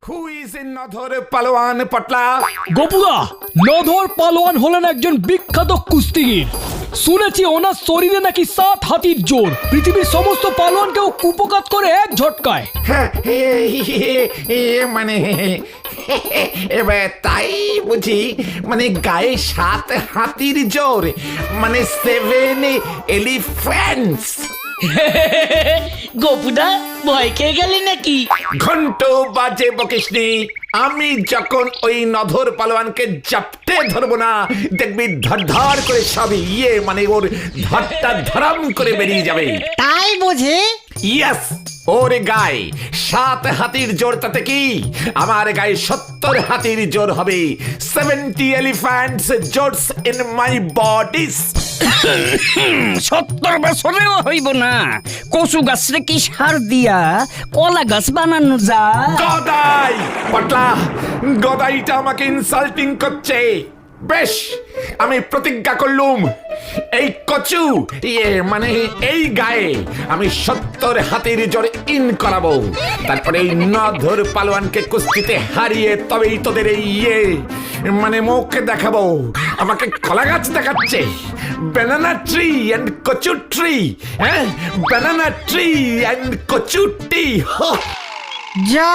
Who is in নধর পালোয়ান পটলা? গোপুদা, নধর পালোয়ান হলেন একজন বিখ্যাত কুস্তিগীর। শুনেছি ওনার শরীরে নাকি 7 হাতির জোর। পৃথিবীর সমস্ত পালোয়ানকেও কুপকাত করে এক ঝটকায়। মানে এবার তাই বুঝি, মানে গায়ে 7 হাতির জোর, মানে 7 এলিফ্যান্টস। গোপুদা ভয় খেয়ে গেলি নাকি? ঘন্ট বাজে বকিসনি। আমি যখন ওই নধর পালোয়ানকে জাপটে ধরবো না, দেখবি ধর ধর করে সব মানে ওর ধরটা ধরাম করে বেরিয়ে যাবে। তাই বুঝি? ইয়েস, ওর গায়ে 7 হাতির জোর, তাতে কি? আমার গায়ে 70 হাতির জোর হবে। 70 এলিফ্যান্টস জোরস ইন মাই বডিস। 70 বছরেও হইব না। কচু গাছরে কি সার দিয়া কলা গাছ বানানো যায়? গদাই পটলা, গদাইটা আমাকে ইনসাল্টিং করছে। বেশ, আমি প্রতিজ্ঞা করলুম, এই কচু মানে এই গায়ে আমি 70 হাতির জোর ইন করাবো। তারপরে এই নধর পালোয়ানকে কুস্তিতে হারিয়ে তবেই তোদের এই মানে মুখ দেখাবো। আমাকে কলা গাছ দেখাচ্ছে, ব্যানানা ট্রি অ্যান্ড কচু ট্রি। হ্যাঁ, ব্যানানা ট্রি অ্যান্ড কচু টি। যা